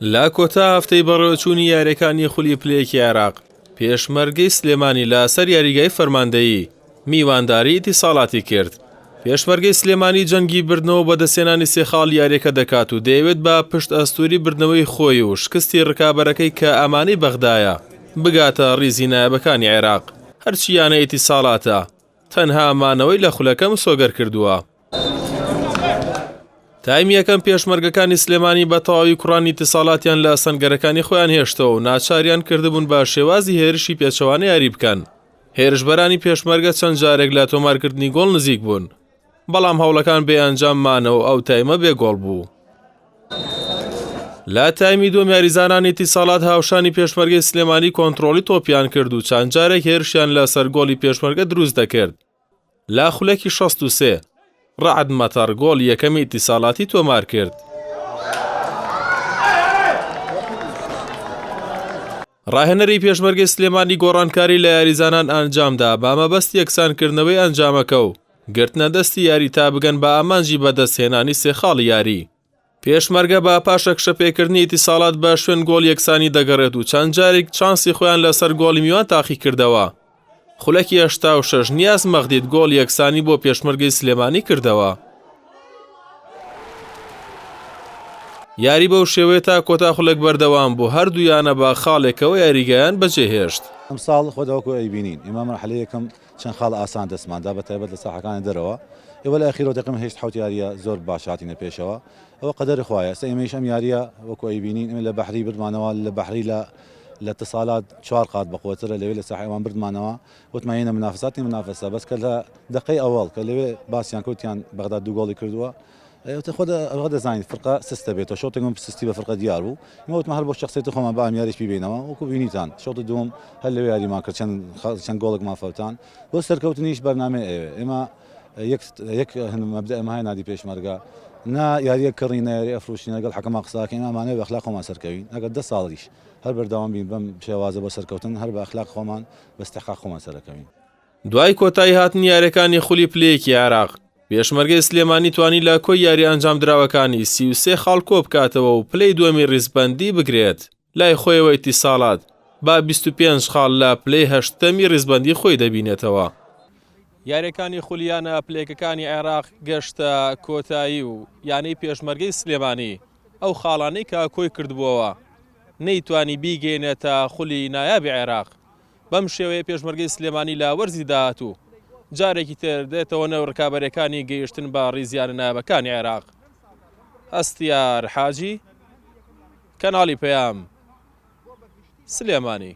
لا کۆتا هەفتەی بەڕێوەچوونی یاریەکانی خولی پلەیەکی عێراق پێشمەرگەی سلێمانی لە سەر یاریگای فەرماندەیی میوانداری ئیتیساڵاتی کرد. پێشمەرگەی سلێمانی جەنگی بردنەوە بەدەستێنانی سێخاڵ یاریەکە دەکات و دەیەوێت بە پشت ئەستوری بردنەوەی خۆی و شکستی ڕکابەرەکەی کە ئەمانەی بەغدایە بگاتە ڕیزی نایەبەکانی عێراق. هەرچیانە ئیتیساڵاتە، تەنها ئەمانەوەی لە خولەکەم سۆگەر کردووە. تایمی یەکەم پێشمەرگەکانی سلێمانی بە تەواوی کوڕانی ئیتیساڵاتیان لە سەنگەرەکانی خۆیان هێشتەوە و ناچاریان کردبوون بە شێوازی هێرشی پێچەوانە یاری بکەن. هێرشبەرانی پێشمەرگە چەند جارێک لە تۆمارکردنی گۆڵ نزیک بوون، بەڵام هەوڵەکان بێئەنجام مانەوە ئەو تایمە بێگۆڵ بوو. لە تایمی دووەم یاریزانانی ئیتیساڵات هاوشانی پێشمەرگەی سلێمانی کۆنتڕۆڵی تۆپیان کرد و چەند جارێک هێرشیان لە سەر گۆڵی پێشمەرگە دروست دەکرد. لا خولەکی 63 ڕەعد مەتەر گۆڵ یەکەمی ئیتیساڵاتی تۆمار کرد. ڕاهێنەری پێشمەرگەی سلێمانی گۆڕانکاری لە یاریزانان ئەنجامدا بە مەبەست یەکسانکردنەوەی ئەنجامەکە و گرتنە دەستی یاری تا بگەن بە ئامانجی بەدەستهێنانی سێخاڵی یاری. پێشمەرگە بە پاشە کشەپێکردنی ئیتیساڵات بە شوێن گۆڵ یەکسانی دەگەڕێت و چەند جارێک چانسی خۆیان لەسەر گۆڵی میوان تاقی کردەوە. خولەکی 86 نیاز مەغدید گۆڵ یەکسانی بۆ پێشمەرگەی سلێمانی کردەوە. یاری بەو شێوەیە تا کۆتا خولەک بەردەوام بوو، هەردوویانە بە خاڵێکەوە یاریگەیان بەجێهێشت. ئەم ساڵ خۆداوەکو ئەیبینین ئێمە مەرحەلەی یەکەم چەند خاڵ ئاسان دەستماندا بە تایبەت لە ساحەکانی دەرەوە. ئێوە لە ئەخیرەوە دەقم هێشت حوت یاریە زۆر باش هاتینە پێشەوە. ئەوە قەدەری خوایە. ئێستا ئێمەیش ئەم یاریە وەکو ئەیبینین ئێمە لە بەحری بردمانەوە، لە بەحری لە اتصالات 4 قات بەقوترە لەوێ لە ساحەوان بردمانەوە. وتمانینە منافساتی منافسە بەس کە لە دقەی ئەوڵ کە لەوێ باسییان کەوتیان بەغدا 2 گۆڵی کردووە. خۆ دەزانین فرقە سستە بێتەوە، شۆتێکم سستی بە فرقە دیار بوو. ئێمەوتمە هەر بۆ شخصیەتی خۆمان بە ئەم یاریش ببینەوە وەکو بینیتان. شۆتی دووەم هەر لەوێ یاریمان کرد، چەند گۆڵێکمان فەوتان. بۆ سەرکەوتنیش بەرنامەی ئێوێ ئێمە یەک مەبدە ئەمە نادی پێشمەرگە نا یاریە کڕی نایاری ئەفروشین لەگەڵ حەکەما قساکەین ئەمانەوە بە ئەخلاق خۆمان سەرکەوین. ئەگەر 10 ساڵیش هەر بەردەوام بین بەم شێوازە بۆ سەرکەوتن هەر بە ئەخلاق خۆمان بە استحقاق خۆمان سەرەکەوین. دوای کۆتایی هاتن یاریەکانی خولی پلەیەکی عێراق، پێشمەرگەی سلێمانی توانی لە کۆی یاری ئەنجام دراوەکانی 33 خاڵ کۆ بکاتەوە و پلەی دووەمی ڕیزبەندی بگرێت. لای خۆیەوە ئیتیساڵات با 25 خاڵ لە پلەی هەشتەمی ڕیزبەندی خۆی دەبینێتەوە. یاریەکانی خولیانە پلێکەکانی عێراق گەشتە کۆتایی و یانەی پێشمەرگەی سلێمانی ئەو خاڵانەی کە کۆی کردبووەوە نەیتوانی بیگەینێتە خولی نایابی عێراق. بەم شێوەیە پێشمەرگەی سلێمانی لە وەرزی داهاتوو جارێکی تر دێتەوە نەو ڕکابەرەکانی گەیشتن بە ڕیزیانە نایابەکانی عێراق. هەستیار حاجی، کەناڵی پەیام، سلێمانی.